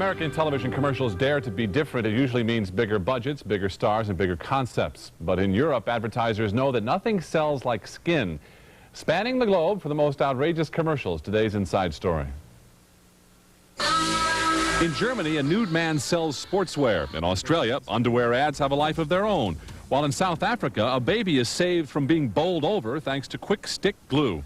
American television commercials dare to be different, it usually means bigger budgets, bigger stars, and bigger concepts. But in Europe, advertisers know that nothing sells like skin. Spanning the globe for the most outrageous commercials, today's Inside Story. In Germany, a nude man sells sportswear. In Australia, underwear ads have a life of their own. While in South Africa, a baby is saved from being bowled over thanks to quick stick glue.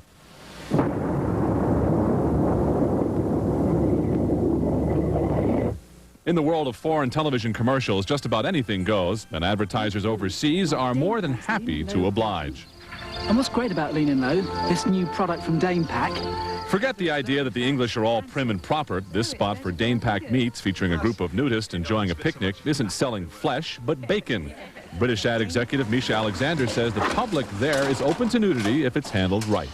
In the world of foreign television commercials, just about anything goes, and advertisers overseas are more than happy to oblige. And what's great about Lean and Low, this new product from Danepak. Forget the idea that the English are all prim and proper. This spot for Danepak Meats, featuring a group of nudists enjoying a picnic, isn't selling flesh, but bacon. British ad executive Misha Alexander says the public there is open to nudity if it's handled right.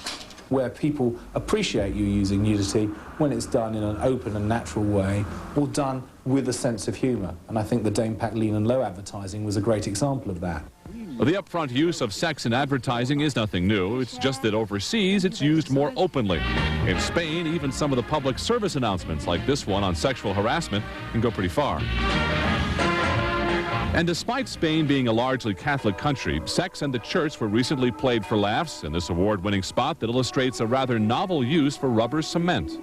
Where people appreciate you using nudity when it's done in an open and natural way, or done with a sense of humour. And I think the Danepak Lean and Low advertising was a great example of that. The upfront use of sex in advertising is nothing new. It's just that overseas it's used more openly. In Spain, even some of the public service announcements, like this one on sexual harassment, can go pretty far. And despite Spain being a largely Catholic country, sex and the church were recently played for laughs in this award-winning spot that illustrates a rather novel use for rubber cement.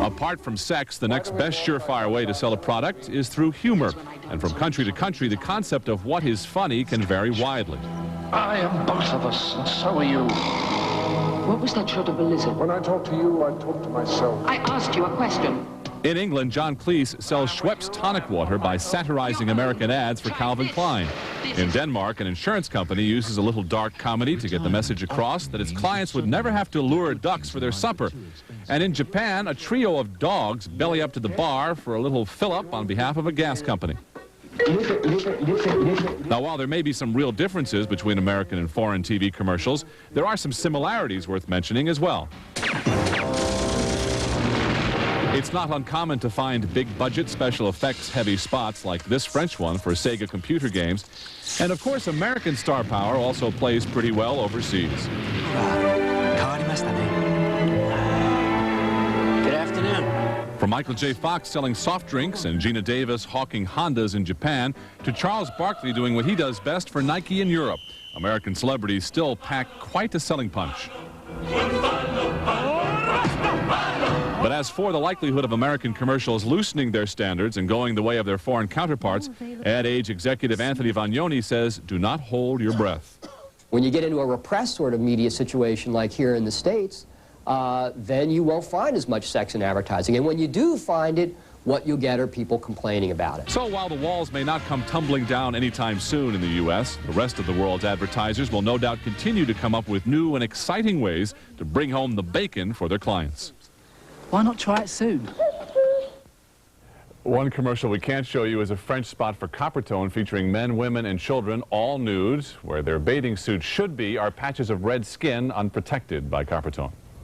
Apart from sex, the next best surefire way to sell a product is through humor. And from country to country, the concept of what is funny can vary widely. I am both of us, and so are you. What was that shot of a lizard? When I talk to you, I talk to myself. I asked you a question. In England, John Cleese sells Schweppes tonic water by satirizing American ads for Calvin Klein. In Denmark, an insurance company uses a little dark comedy to get the message across that its clients would never have to lure ducks for their supper. And in Japan, a trio of dogs belly up to the bar for a little fill-up on behalf of a gas company. Now, while there may be some real differences between American and foreign TV commercials, there are some similarities worth mentioning as well. It's not uncommon to find big-budget special effects-heavy spots like this French one for Sega computer games. And of course, American star power also plays pretty well overseas. Good afternoon. From Michael J. Fox selling soft drinks and Gina Davis hawking Hondas in Japan to Charles Barkley doing what he does best for Nike in Europe, American celebrities still pack quite a selling punch. But as for the likelihood of American commercials loosening their standards and going the way of their foreign counterparts, Ad Age executive Anthony Vagnoni says, do not hold your breath. When you get into a repressed sort of media situation like here in the States, then you won't find as much sex in advertising. And when you do find it, what you'll get are people complaining about it. So while the walls may not come tumbling down anytime soon in the U.S., the rest of the world's advertisers will no doubt continue to come up with new and exciting ways to bring home the bacon for their clients. Why not try it soon? One commercial we can't show you is a French spot for Coppertone featuring men, women, and children, all nude. Where their bathing suits should be are patches of red skin unprotected by Coppertone.